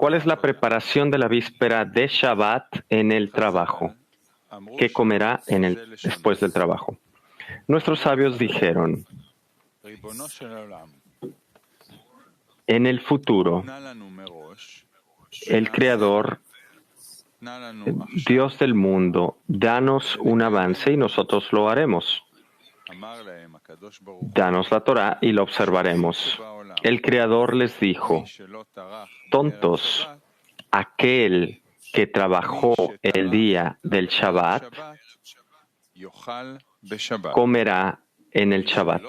¿Cuál es la preparación de la víspera de Shabbat en el trabajo? ¿Qué comerá después del trabajo? Nuestros sabios dijeron, en el futuro, el Creador, Dios del mundo, danos un avance y nosotros lo haremos. Danos la Torá y lo observaremos. El Creador les dijo, tontos, aquel que trabajó el día del Shabbat comerá en el Shabbat.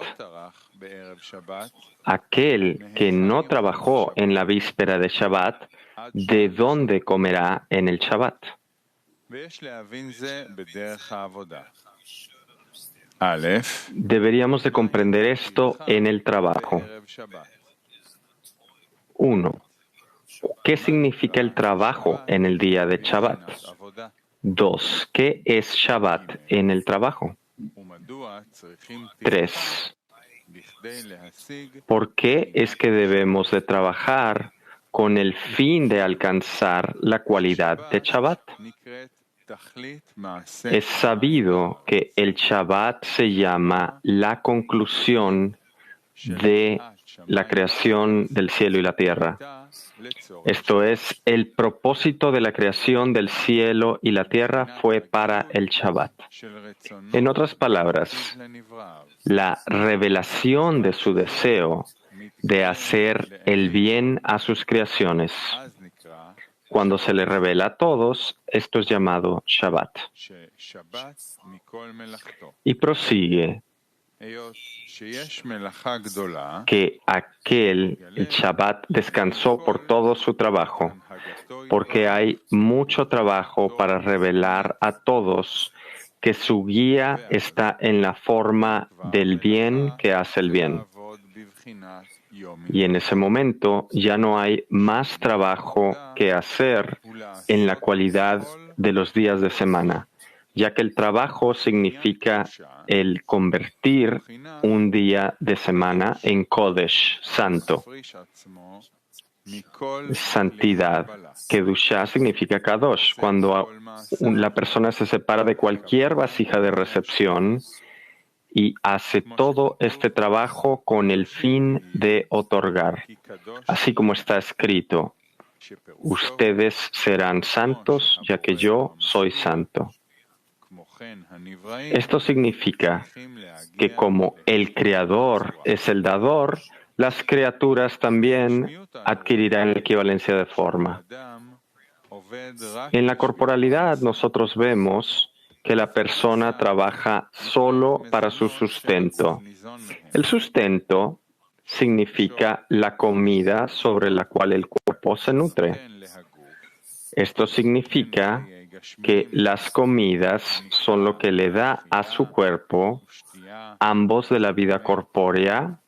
Aquel que no trabajó en la víspera de Shabbat, ¿de dónde comerá en el Shabbat? Deberíamos de comprender esto en el trabajo. 1. ¿Qué significa el trabajo en el día de Shabbat? 2. ¿Qué es Shabbat en el trabajo? 3. ¿Por qué es que debemos de trabajar con el fin de alcanzar la cualidad de Shabbat? Es sabido que el Shabbat se llama la conclusión de la creación del cielo y la tierra. Esto es, el propósito de la creación del cielo y la tierra fue para el Shabbat. En otras palabras, la revelación de su deseo de hacer el bien a sus creaciones. Cuando se le revela a todos, esto es llamado Shabbat. Y prosigue que el Shabbat descansó por todo su trabajo, porque hay mucho trabajo para revelar a todos que su guía está en la forma del bien que hace el bien. Y en ese momento ya no hay más trabajo que hacer en la cualidad de los días de semana, ya que el trabajo significa el convertir un día de semana en Kodesh, santo. Santidad. Kedushá significa Kadosh. Cuando la persona se separa de cualquier vasija de recepción y hace todo este trabajo con el fin de otorgar. Así como está escrito, ustedes serán santos, ya que yo soy santo. Esto significa que como el Creador es el dador, las criaturas también adquirirán equivalencia de forma. En la corporalidad nosotros vemos que la persona trabaja solo para su sustento. El sustento significa la comida sobre la cual el cuerpo se nutre. Esto significa que las comidas son lo que le da a su cuerpo ambos de la vida corpórea,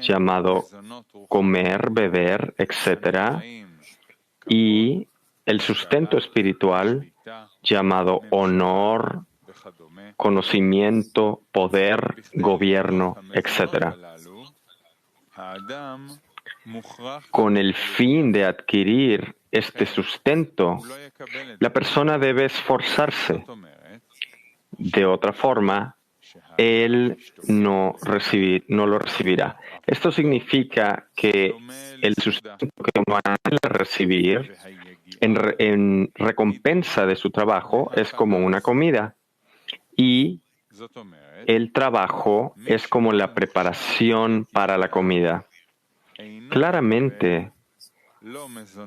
llamado comer, beber, etc., y el sustento espiritual, llamado honor, conocimiento, poder, gobierno, etc. Con el fin de adquirir este sustento, la persona debe esforzarse. De otra forma, él no lo recibirá. Esto significa que el sustento que va a recibir en recompensa de su trabajo es como una comida. Y el trabajo es como la preparación para la comida. Claramente,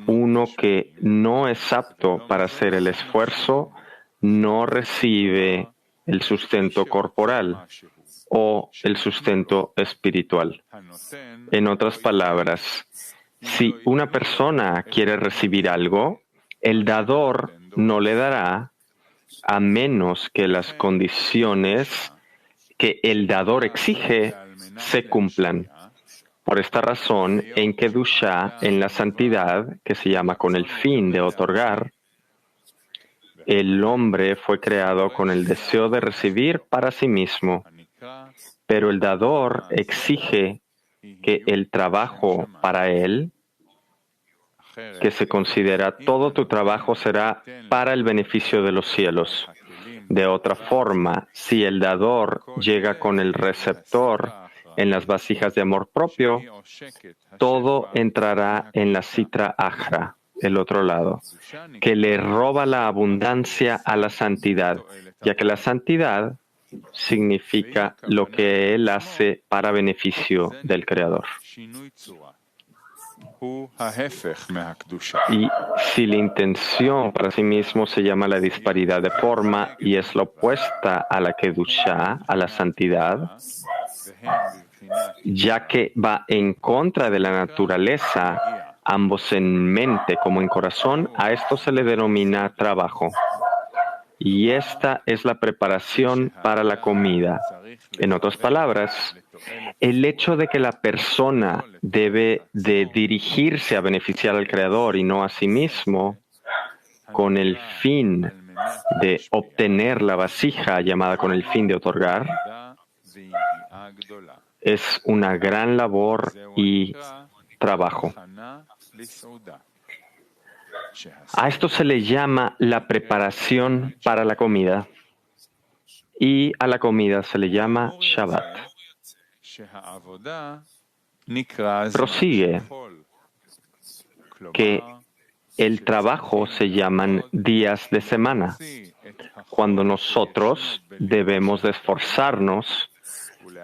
uno que no es apto para hacer el esfuerzo no recibe el sustento corporal o el sustento espiritual. En otras palabras, si una persona quiere recibir algo, el dador no le dará a menos que las condiciones que el dador exige se cumplan. Por esta razón, en Kedushá, en la santidad, que se llama con el fin de otorgar, el hombre fue creado con el deseo de recibir para sí mismo, pero el dador exige que el trabajo para él que se considera todo tu trabajo será para el beneficio de los cielos. De otra forma, si el dador llega con el receptor en las vasijas de amor propio, todo entrará en la Sitra Achra, el otro lado, que le roba la abundancia a la santidad, ya que la santidad significa lo que él hace para beneficio del Creador. Y si la intención para sí mismo se llama la disparidad de forma y es la opuesta a la Kedushá, a la santidad, ya que va en contra de la naturaleza, ambos en mente como en corazón, a esto se le denomina trabajo. Y esta es la preparación para la comida. En otras palabras, el hecho de que la persona debe de dirigirse a beneficiar al Creador y no a sí mismo, con el fin de obtener la vasija llamada con el fin de otorgar, es una gran labor y trabajo. A esto se le llama la preparación para la comida y a la comida se le llama Shabbat. Prosigue que el trabajo se llaman días de semana, cuando nosotros debemos de esforzarnos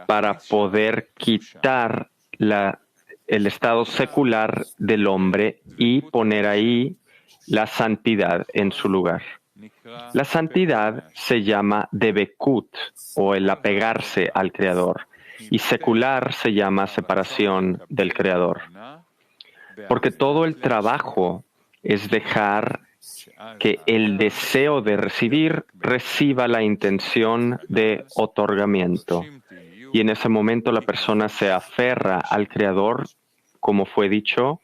para poder quitar el estado secular del hombre y poner ahí la santidad en su lugar. La santidad se llama debekut, o el apegarse al Creador, y secular se llama separación del Creador. Porque todo el trabajo es dejar que el deseo de recibir reciba la intención de otorgamiento. Y en ese momento la persona se aferra al Creador, como fue dicho,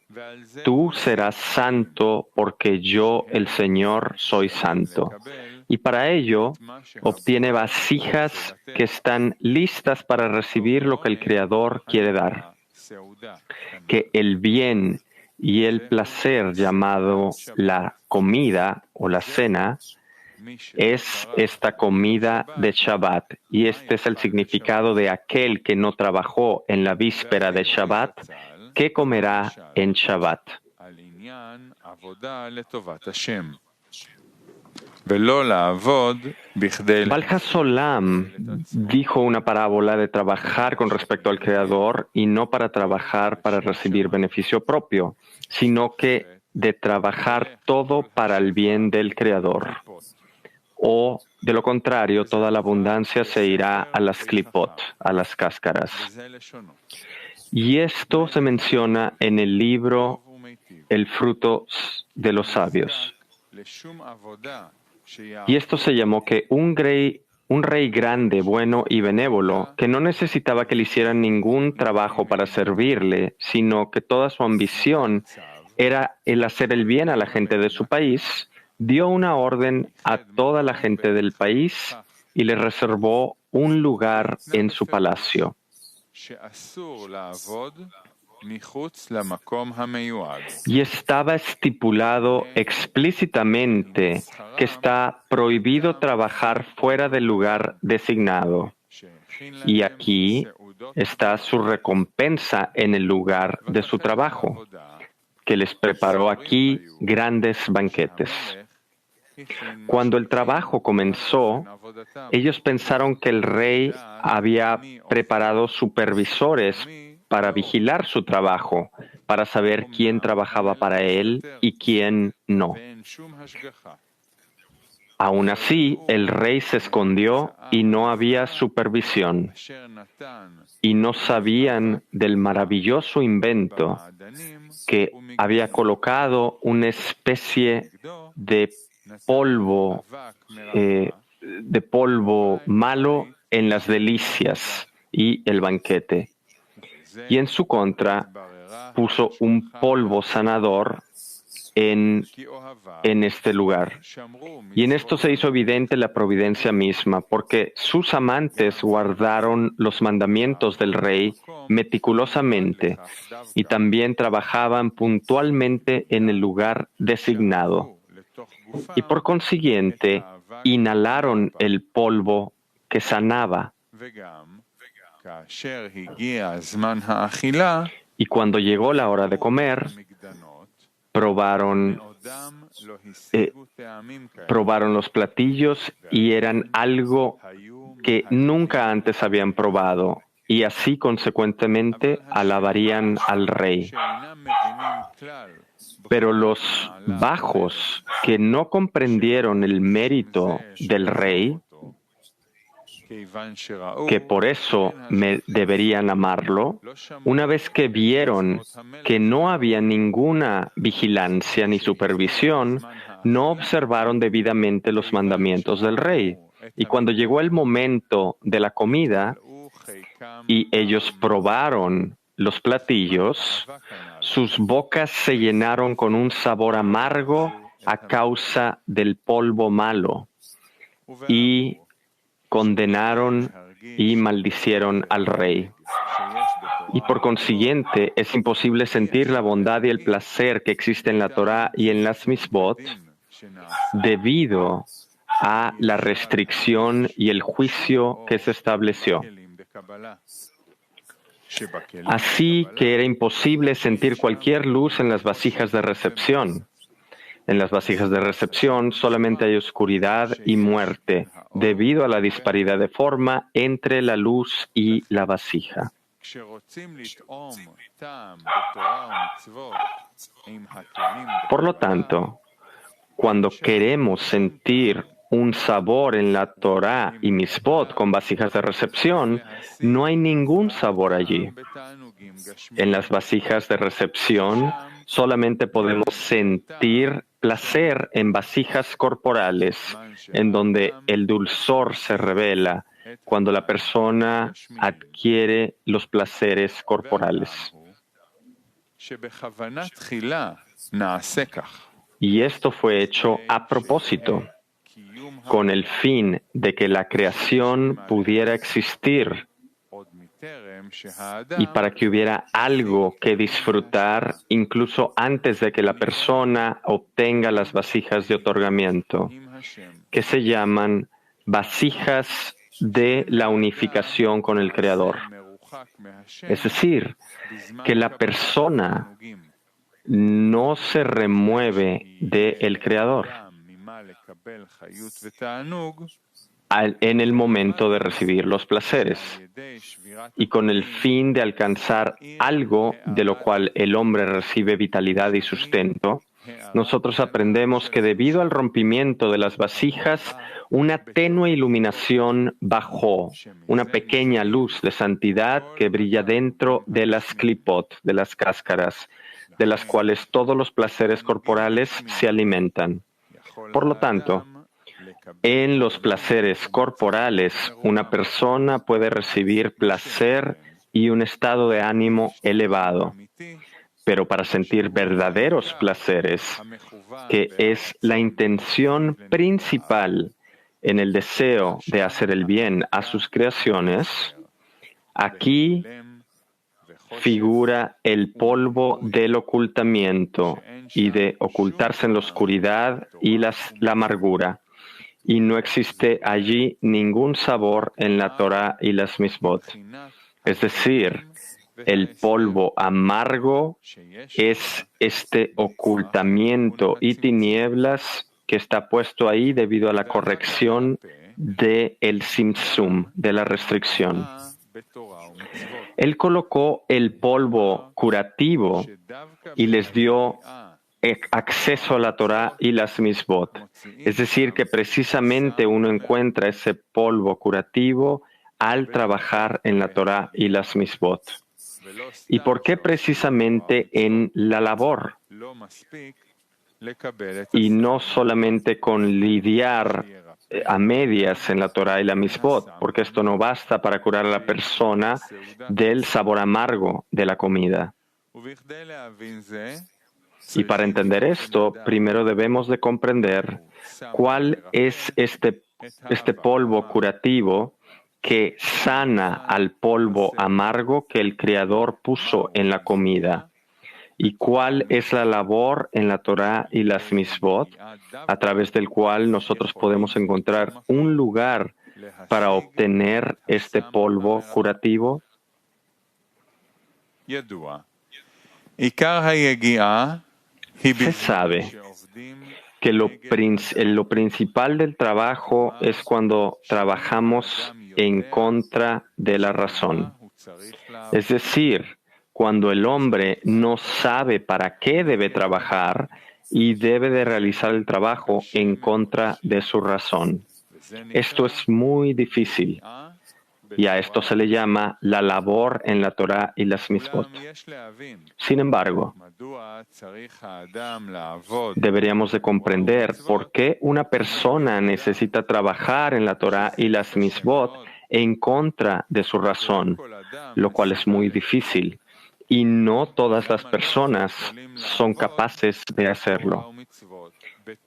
tú serás santo porque yo, el Señor, soy santo. Y para ello obtiene vasijas que están listas para recibir lo que el Creador quiere dar. Que el bien y el placer llamado la comida o la cena es esta comida de Shabbat, y este es el significado de aquel que no trabajó en la víspera de Shabbat, que comerá en Shabbat. Baal HaSolam dijo una parábola de trabajar con respecto al Creador y no para trabajar para recibir beneficio propio, sino que de trabajar todo para el bien del Creador. O, de lo contrario, toda la abundancia se irá a las klipot, a las cáscaras. Y esto se menciona en el libro El fruto de los sabios. Y esto se llamó que un rey grande, bueno y benévolo, que no necesitaba que le hicieran ningún trabajo para servirle, sino que toda su ambición era el hacer el bien a la gente de su país, dio una orden a toda la gente del país y le reservó un lugar en su palacio. Y estaba estipulado explícitamente que está prohibido trabajar fuera del lugar designado. Y aquí está su recompensa en el lugar de su trabajo, que les preparó aquí grandes banquetes. Cuando el trabajo comenzó, ellos pensaron que el rey había preparado supervisores para vigilar su trabajo, para saber quién trabajaba para él y quién no. Aún así, el rey se escondió y no había supervisión. Y no sabían del maravilloso invento que había colocado una especie de polvo malo en las delicias y el banquete. Y en su contra puso un polvo sanador en este lugar. Y en esto se hizo evidente la providencia misma, porque sus amantes guardaron los mandamientos del rey meticulosamente y también trabajaban puntualmente en el lugar designado. Y por consiguiente, inhalaron el polvo que sanaba. Y cuando llegó la hora de comer, probaron los platillos y eran algo que nunca antes habían probado, y así consecuentemente alabarían al rey. Pero los bajos que no comprendieron el mérito del rey, que por eso deberían amarlo, una vez que vieron que no había ninguna vigilancia ni supervisión, no observaron debidamente los mandamientos del rey. Y cuando llegó el momento de la comida y ellos probaron los platillos, sus bocas se llenaron con un sabor amargo a causa del polvo malo, y condenaron y maldicieron al rey. Y por consiguiente, es imposible sentir la bondad y el placer que existe en la Torá y en las misbot debido a la restricción y el juicio que se estableció. Así que era imposible sentir cualquier luz en las vasijas de recepción. En las vasijas de recepción solamente hay oscuridad y muerte, debido a la disparidad de forma entre la luz y la vasija. Por lo tanto, cuando queremos sentir un sabor en la Torá y Misbot con vasijas de recepción, no hay ningún sabor allí. En las vasijas de recepción solamente podemos sentir placer en vasijas corporales, en donde el dulzor se revela cuando la persona adquiere los placeres corporales. Y esto fue hecho a propósito, con el fin de que la creación pudiera existir y para que hubiera algo que disfrutar incluso antes de que la persona obtenga las vasijas de otorgamiento, que se llaman vasijas de la unificación con el Creador. Es decir, que la persona no se remueve del Creador en el momento de recibir los placeres, y con el fin de alcanzar algo de lo cual el hombre recibe vitalidad y sustento, nosotros aprendemos que debido al rompimiento de las vasijas, una tenue iluminación bajó, una pequeña luz de santidad que brilla dentro de las klipot, de las cáscaras, de las cuales todos los placeres corporales se alimentan. Por lo tanto, en los placeres corporales, una persona puede recibir placer y un estado de ánimo elevado. Pero para sentir verdaderos placeres, que es la intención principal en el deseo de hacer el bien a sus creaciones, aquí figura el polvo del ocultamiento y de ocultarse en la oscuridad y la amargura. Y no existe allí ningún sabor en la Torá y las misbot. Es decir, el polvo amargo es este ocultamiento y tinieblas que está puesto ahí debido a la corrección del simsum, de la restricción. Él colocó el polvo curativo y les dio acceso a la Torá y las misbot. Es decir, que precisamente uno encuentra ese polvo curativo al trabajar en la Torá y las misbot. ¿Y por qué precisamente en la labor? Y no solamente con lidiar a medias en la Torá y la misbot, porque esto no basta para curar a la persona del sabor amargo de la comida. Y para entender esto, primero debemos de comprender cuál es este polvo curativo que sana al polvo amargo que el Creador puso en la comida. ¿Y cuál es la labor en la Torá y las Misbot, a través del cual nosotros podemos encontrar un lugar para obtener este polvo curativo? Se sabe que lo principal del trabajo es cuando trabajamos en contra de la razón. Es decir, cuando el hombre no sabe para qué debe trabajar y debe de realizar el trabajo en contra de su razón. Esto es muy difícil y a esto se le llama la labor en la Torá y las Misbot. Sin embargo, deberíamos de comprender por qué una persona necesita trabajar en la Torá y las Misbot en contra de su razón, lo cual es muy difícil. Y no todas las personas son capaces de hacerlo.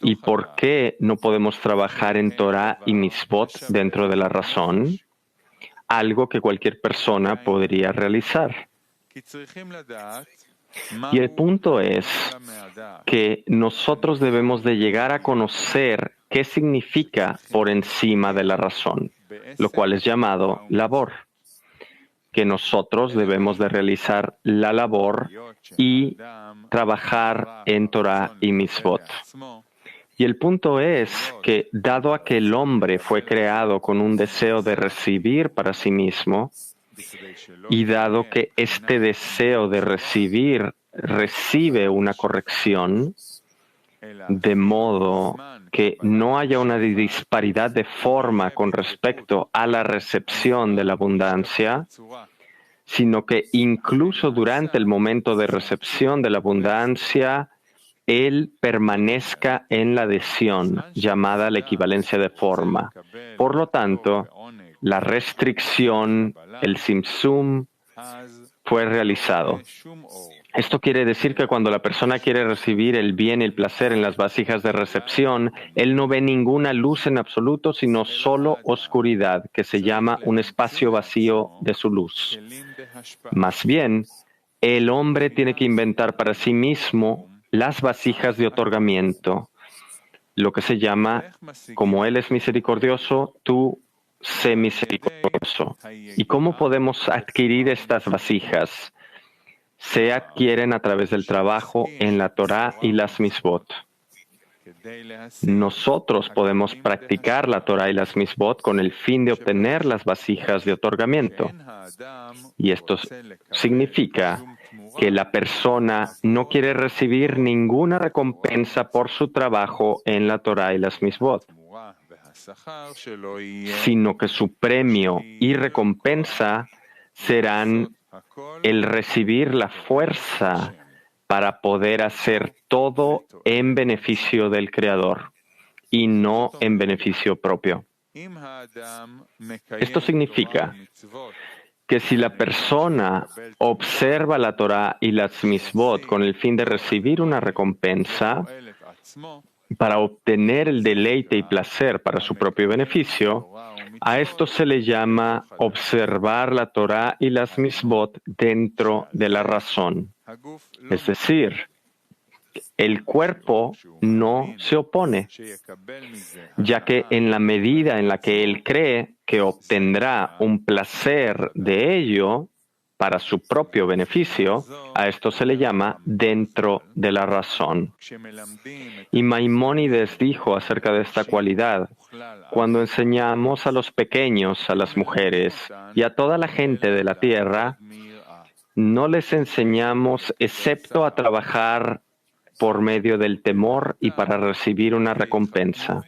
¿Y por qué no podemos trabajar en Torah y Mitzvot dentro de la razón? Algo que cualquier persona podría realizar. Y el punto es que nosotros debemos de llegar a conocer qué significa por encima de la razón, lo cual es llamado labor. Que nosotros debemos de realizar la labor y trabajar en Torah y Mitzvot. Y el punto es que, dado a que el hombre fue creado con un deseo de recibir para sí mismo, y dado que este deseo de recibir recibe una corrección, de modo que no haya una disparidad de forma con respecto a la recepción de la abundancia, sino que incluso durante el momento de recepción de la abundancia, él permanezca en la adhesión, llamada la equivalencia de forma. Por lo tanto, la restricción, el simsum, fue realizado. Esto quiere decir que cuando la persona quiere recibir el bien y el placer en las vasijas de recepción, él no ve ninguna luz en absoluto, sino solo oscuridad, que se llama un espacio vacío de su luz. Más bien, el hombre tiene que inventar para sí mismo las vasijas de otorgamiento, lo que se llama, como Él es misericordioso, tú sé misericordioso. ¿Y cómo podemos adquirir estas vasijas? Se adquieren a través del trabajo en la Torá y las Misbot. Nosotros podemos practicar la Torá y las Misbot con el fin de obtener las vasijas de otorgamiento. Y esto significa que la persona no quiere recibir ninguna recompensa por su trabajo en la Torá y las Misbot, sino que su premio y recompensa serán el recibir la fuerza para poder hacer todo en beneficio del Creador y no en beneficio propio. Esto significa que si la persona observa la Torá y las Misbot con el fin de recibir una recompensa, para obtener el deleite y placer para su propio beneficio, a esto se le llama observar la Torá y las Misbot dentro de la razón. Es decir, el cuerpo no se opone, ya que en la medida en la que él cree que obtendrá un placer de ello para su propio beneficio, a esto se le llama dentro de la razón. Y Maimónides dijo acerca de esta cualidad: cuando enseñamos a los pequeños, a las mujeres y a toda la gente de la tierra, no les enseñamos excepto a trabajar por medio del temor y para recibir una recompensa,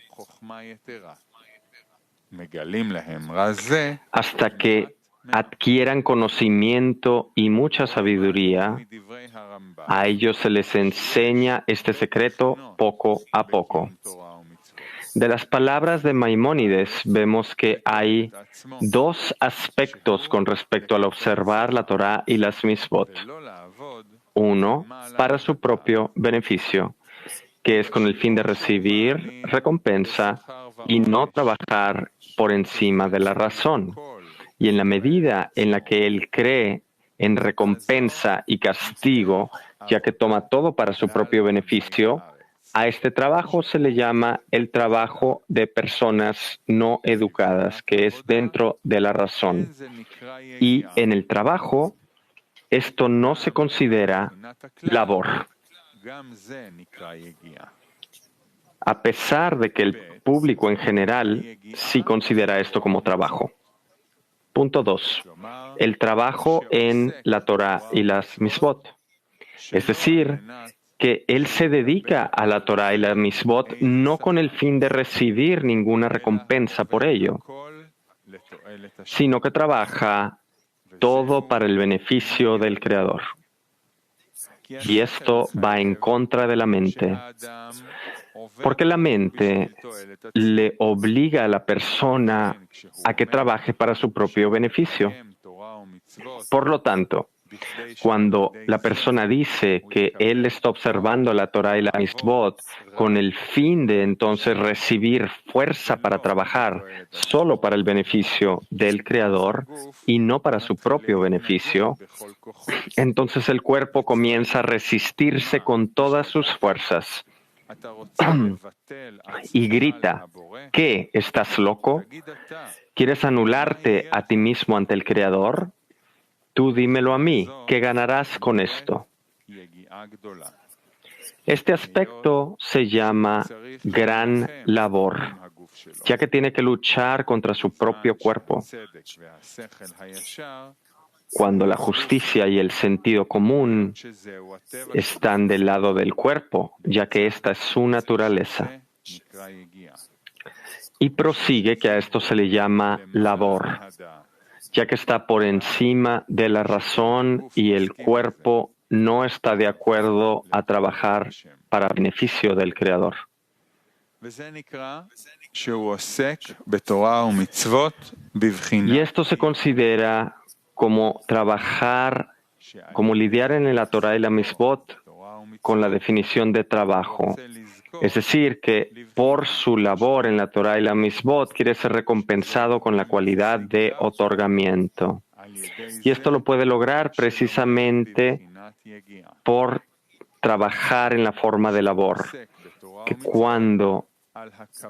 hasta que adquieran conocimiento y mucha sabiduría. A ellos se les enseña este secreto poco a poco. De las palabras de Maimónides vemos que hay dos aspectos con respecto al observar la Torá y las Misbot. uno para su propio beneficio, que es con el fin de recibir recompensa y no trabajar por encima de la razón. Y en la medida en la que él cree en recompensa y castigo, ya que toma todo para su propio beneficio, a este trabajo se le llama el trabajo de personas no educadas, que es dentro de la razón. Y en el trabajo, esto no se considera labor, a pesar de que el público en general sí considera esto como trabajo. Punto 2. El trabajo en la Torah y las Misbot. Es decir, que él se dedica a la Torah y la Misbot no con el fin de recibir ninguna recompensa por ello, sino que trabaja todo para el beneficio del Creador. Y esto va en contra de la mente, porque la mente le obliga a la persona a que trabaje para su propio beneficio. Por lo tanto, cuando la persona dice que él está observando la Torah y la Misbot con el fin de entonces recibir fuerza para trabajar solo para el beneficio del Creador y no para su propio beneficio, entonces el cuerpo comienza a resistirse con todas sus fuerzas y grita: ¿qué? ¿Estás loco? ¿Quieres anularte a ti mismo ante el Creador? Tú dímelo a mí, ¿qué ganarás con esto? Este aspecto se llama gran labor, ya que tiene que luchar contra su propio cuerpo. Cuando la justicia y el sentido común están del lado del cuerpo, ya que esta es su naturaleza. Y prosigue que a esto se le llama labor, ya que está por encima de la razón y el cuerpo no está de acuerdo a trabajar para beneficio del Creador. Y esto se considera como trabajar, como lidiar en la Torah y la Misbot con la definición de trabajo. Es decir, que por su labor en la Torah y la Misbot quiere ser recompensado con la cualidad de otorgamiento. Y esto lo puede lograr precisamente por trabajar en la forma de labor, que cuando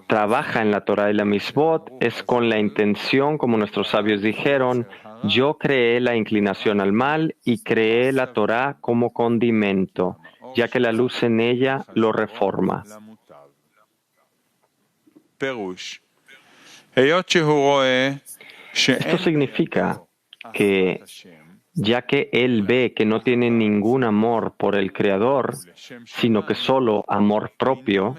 trabaja en la Torah y la Misbot es con la intención, como nuestros sabios dijeron: yo creé la inclinación al mal y creé la Torah como condimento, ya que la luz en ella lo reforma. Esto significa que, ya que él ve que no tiene ningún amor por el Creador, sino que solo amor propio,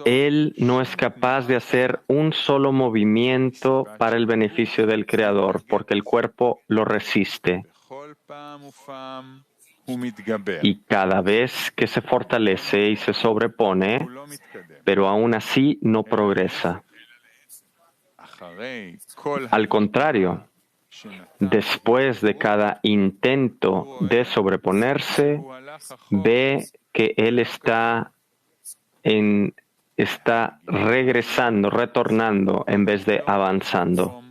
él no es capaz de hacer un solo movimiento para el beneficio del Creador, porque el cuerpo lo resiste. Y cada vez que se fortalece y se sobrepone, pero aún así no progresa. Al contrario, después de cada intento de sobreponerse, ve que él está regresando, retornando en vez de avanzando.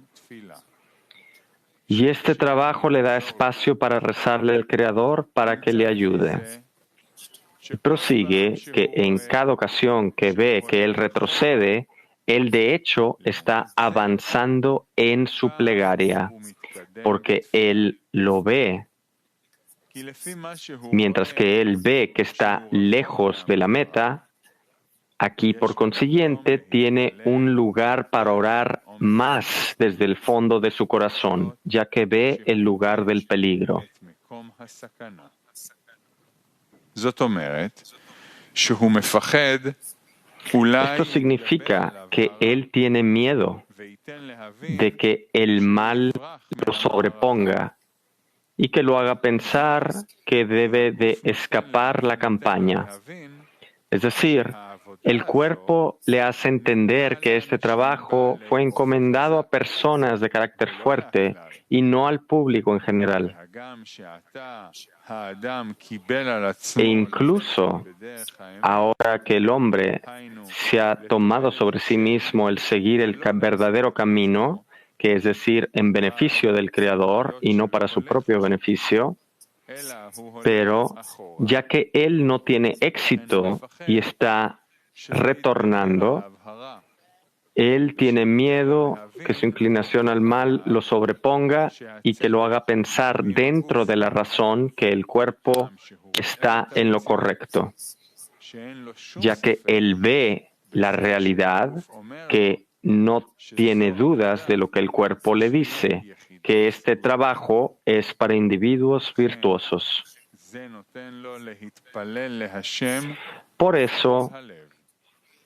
Y este trabajo le da espacio para rezarle al Creador para que le ayude. Y prosigue que en cada ocasión que ve que él retrocede, él de hecho está avanzando en su plegaria, porque él lo ve. Mientras que él ve que está lejos de la meta, aquí por consiguiente tiene un lugar para orar más desde el fondo de su corazón, ya que ve el lugar del peligro. Esto significa que él tiene miedo de que el mal lo sobreponga y que lo haga pensar que debe de escapar la campaña. Es decir, El cuerpo le hace entender que este trabajo fue encomendado a personas de carácter fuerte y no al público en general. E incluso ahora que el hombre se ha tomado sobre sí mismo el seguir el verdadero camino, que es decir, en beneficio del Creador y no para su propio beneficio, pero ya que él no tiene éxito y está retornando, él tiene miedo que su inclinación al mal lo sobreponga y que lo haga pensar dentro de la razón que el cuerpo está en lo correcto, ya que él ve la realidad, que no tiene dudas de lo que el cuerpo le dice, que este trabajo es para individuos virtuosos. Por eso,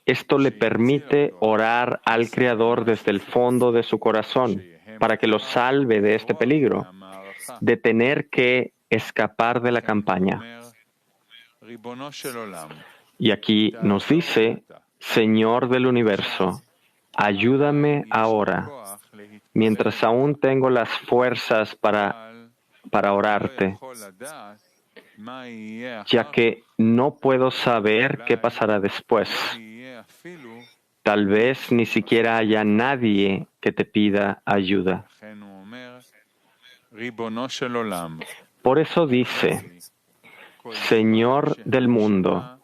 esto le permite orar al Creador desde el fondo de su corazón, para que lo salve de este peligro, de tener que escapar de la campaña. Y aquí nos dice, Señor del universo, ayúdame ahora, mientras aún tengo las fuerzas para orarte, ya que no puedo saber qué pasará después. Tal vez ni siquiera haya nadie que te pida ayuda. Por eso dice, Señor del mundo,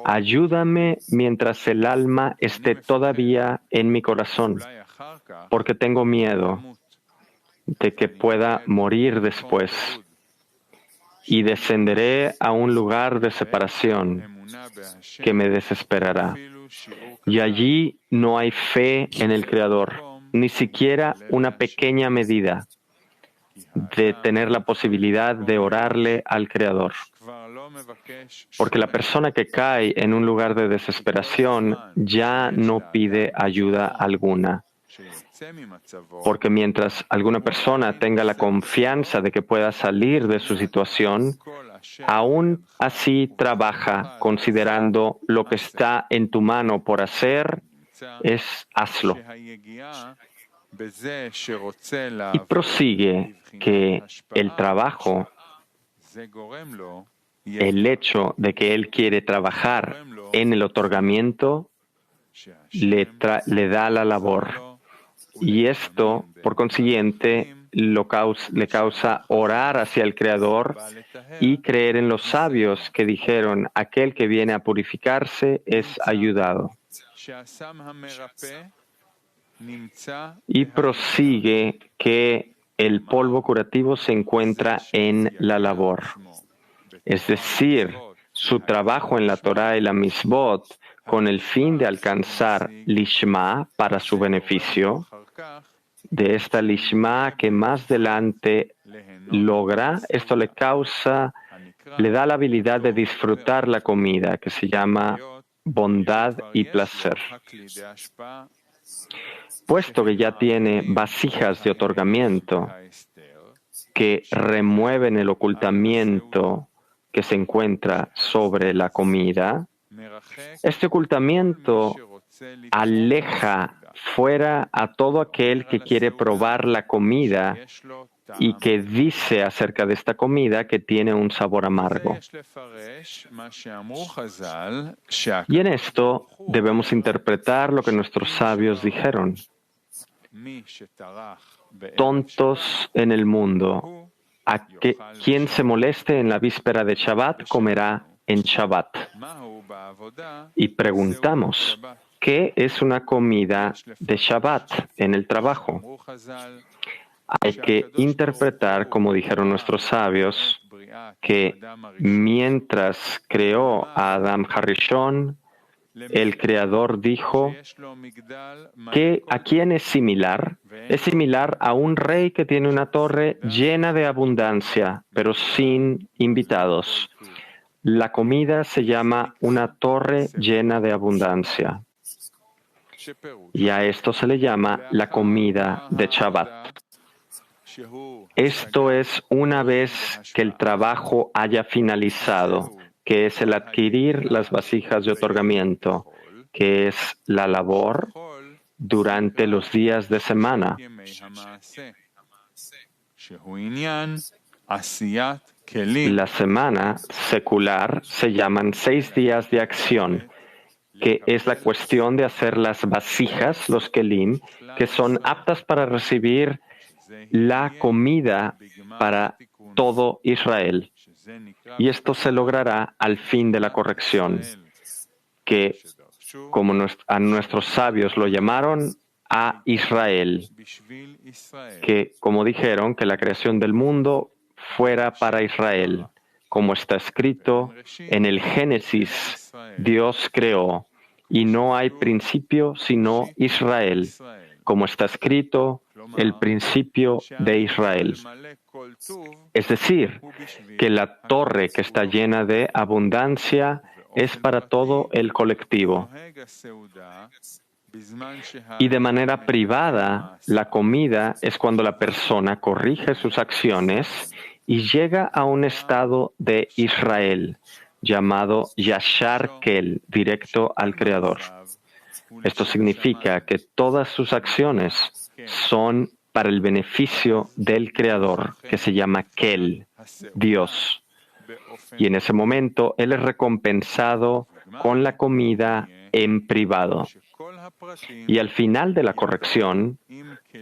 ayúdame mientras el alma esté todavía en mi corazón, porque tengo miedo de que pueda morir después, y descenderé a un lugar de separación que me desesperará. Y allí no hay fe en el Creador, ni siquiera una pequeña medida de tener la posibilidad de orarle al Creador. Porque la persona que cae en un lugar de desesperación ya no pide ayuda alguna. Porque mientras alguna persona tenga la confianza de que pueda salir de su situación, aún así trabaja considerando lo que está en tu mano por hacer, hazlo. Y prosigue que el trabajo, el hecho de que él quiere trabajar en el otorgamiento, le da la labor. Y esto, por consiguiente, le causa orar hacia el Creador y creer en los sabios que dijeron, aquel que viene a purificarse es ayudado. Y prosigue que el polvo curativo se encuentra en la labor. Es decir, su trabajo en la Torah y la Misbot, con el fin de alcanzar Lishma para su beneficio, de esta Lishma que más adelante logra, esto le da la habilidad de disfrutar la comida, que se llama bondad y placer. Puesto que ya tiene vasijas de otorgamiento que remueven el ocultamiento que se encuentra sobre la comida, este ocultamiento aleja fuera a todo aquel que quiere probar la comida y que dice acerca de esta comida que tiene un sabor amargo. Y en esto debemos interpretar lo que nuestros sabios dijeron. Tontos en el mundo, quien se moleste en la víspera de Shabbat comerá en Shabbat. Y preguntamos, ¿qué es una comida de Shabbat en el trabajo? Hay que interpretar, como dijeron nuestros sabios, que mientras creó a Adam Harishon, el Creador dijo que ¿a quién es similar? Es similar a un rey que tiene una torre llena de abundancia, pero sin invitados. La comida se llama una torre llena de abundancia. Y a esto se le llama la comida de Shabbat. Esto es una vez que el trabajo haya finalizado, que es el adquirir las vasijas de otorgamiento, que es la labor durante los días de semana. La semana secular se llaman 6 días de acción, que es la cuestión de hacer las vasijas, los kelim, que son aptas para recibir la comida para todo Israel. Y esto se logrará al fin de la corrección, que, como a nuestros sabios lo llamaron, a Israel, que, como dijeron, que la creación del mundo fuera para Israel. Como está escrito en el Génesis, Dios creó, y no hay principio sino Israel. Como está escrito, el principio de Israel. Es decir, que la torre que está llena de abundancia es para todo el colectivo. Y de manera privada, la comida es cuando la persona corrige sus acciones y llega a un estado de Israel, llamado Yashar Kel, directo al Creador. Esto significa que todas sus acciones son para el beneficio del Creador, que se llama Kel, Dios. Y en ese momento, Él es recompensado con la comida en privado. Y al final de la corrección,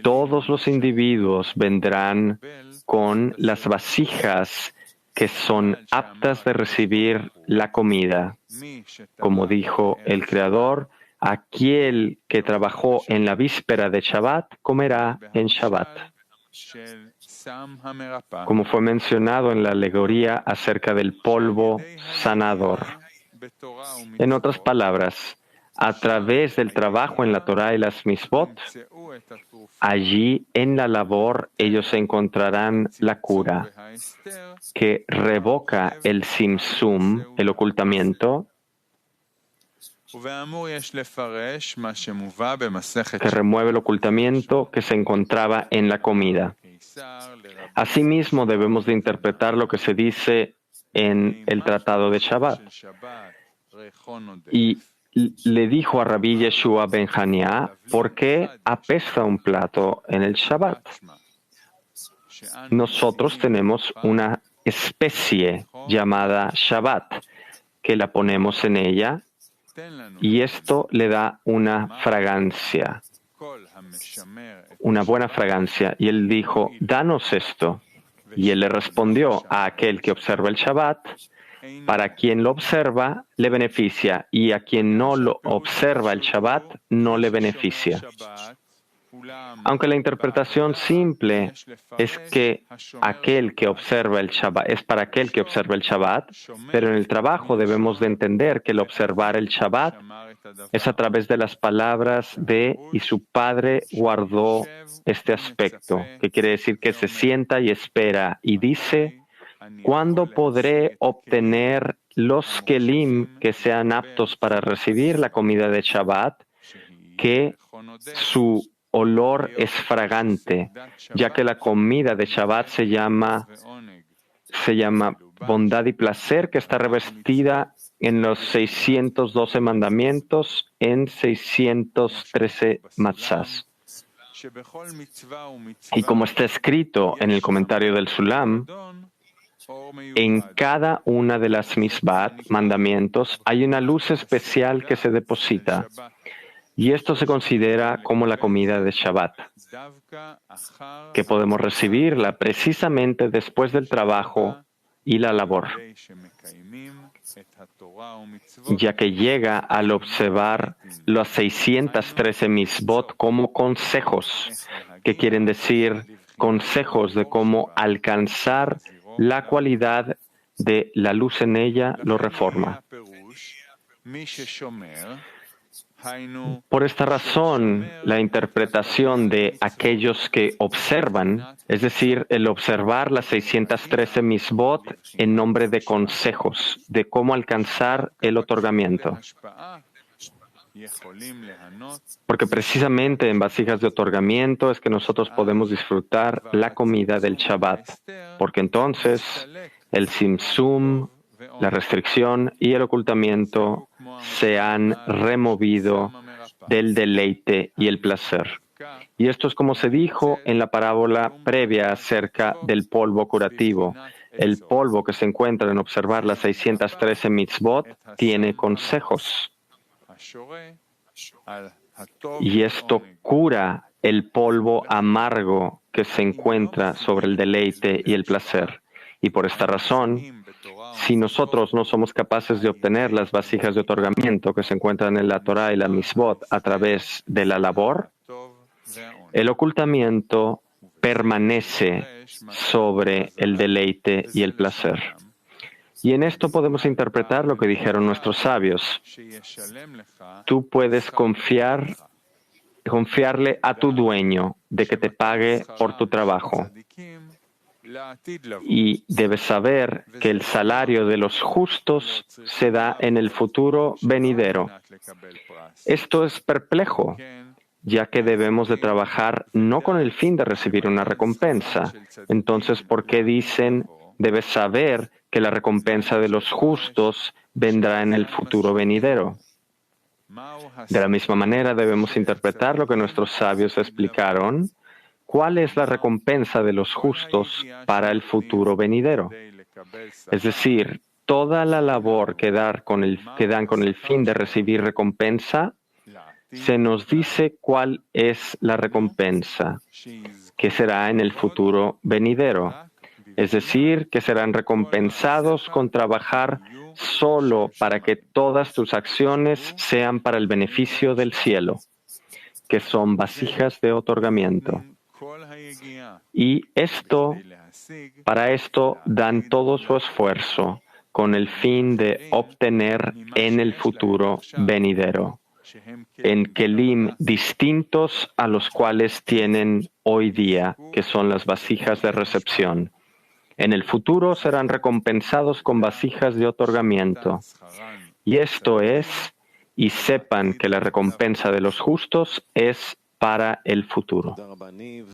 todos los individuos vendrán con las vasijas que son aptas de recibir la comida. Como dijo el Creador, aquel que trabajó en la víspera de Shabbat comerá en Shabbat. Como fue mencionado en la alegoría acerca del polvo sanador. En otras palabras, a través del trabajo en la Torah y las Misbot, allí en la labor ellos encontrarán la cura, que revoca el simsum, el ocultamiento, que remueve el ocultamiento que se encontraba en la comida. Asimismo, debemos de interpretar lo que se dice en el Tratado de Shabbat. Y le dijo a Rabbi Yeshua ben Hania, ¿por qué apesta un plato en el Shabbat? Nosotros tenemos una especie llamada Shabbat, que la ponemos en ella, y esto le da una fragancia, una buena fragancia. Y él dijo, danos esto. Y él le respondió, a aquel que observa el Shabbat, para quien lo observa, le beneficia, y a quien no lo observa el Shabbat, no le beneficia. Aunque la interpretación simple es que aquel que observa el Shabbat es para aquel que observa el Shabbat, pero en el trabajo debemos de entender que el observar el Shabbat es a través de las palabras de y su padre guardó este aspecto, que quiere decir que se sienta y espera y dice, ¿cuándo podré obtener los kelim que sean aptos para recibir la comida de Shabbat, que su olor es fragante, ya que la comida de Shabbat se llama bondad y placer, que está revestida en los 612 mandamientos en 613 matzás. Y como está escrito en el comentario del Sulam, en cada una de las misbat, mandamientos, hay una luz especial que se deposita. Y esto se considera como la comida de Shabbat, que podemos recibirla precisamente después del trabajo y la labor, ya que llega al observar las 613 misbot como consejos, que quieren decir consejos de cómo alcanzar la cualidad de la luz en ella, lo reforma. Por esta razón, la interpretación de aquellos que observan, es decir, el observar las 613 misbot en nombre de consejos, de cómo alcanzar el otorgamiento. Porque precisamente en vasijas de otorgamiento es que nosotros podemos disfrutar la comida del Shabbat, porque entonces el simsum la restricción y el ocultamiento se han removido del deleite y el placer. Y esto es como se dijo en la parábola previa acerca del polvo curativo. El polvo que se encuentra en observar las 613 mitzvot tiene consejos. Y esto cura el polvo amargo que se encuentra sobre el deleite y el placer. Y por esta razón, si nosotros no somos capaces de obtener las vasijas de otorgamiento que se encuentran en la Torah y la mitzvot a través de la labor, el ocultamiento permanece sobre el deleite y el placer. Y en esto podemos interpretar lo que dijeron nuestros sabios. Tú puedes confiarle a tu dueño de que te pague por tu trabajo. Y debes saber que el salario de los justos se da en el futuro venidero. Esto es perplejo, ya que debemos de trabajar no con el fin de recibir una recompensa. Entonces, ¿por qué dicen, debes saber que la recompensa de los justos vendrá en el futuro venidero? De la misma manera, debemos interpretar lo que nuestros sabios explicaron. ¿Cuál es la recompensa de los justos para el futuro venidero? Es decir, toda la labor que dan con el fin de recibir recompensa, se nos dice cuál es la recompensa, que será en el futuro venidero. Es decir, que serán recompensados con trabajar solo para que todas tus acciones sean para el beneficio del cielo, que son vasijas de otorgamiento. Y para esto dan todo su esfuerzo con el fin de obtener en el futuro venidero, en kelim distintos a los cuales tienen hoy día, que son las vasijas de recepción. En el futuro serán recompensados con vasijas de otorgamiento. Y esto es, y sepan que la recompensa de los justos es para el futuro.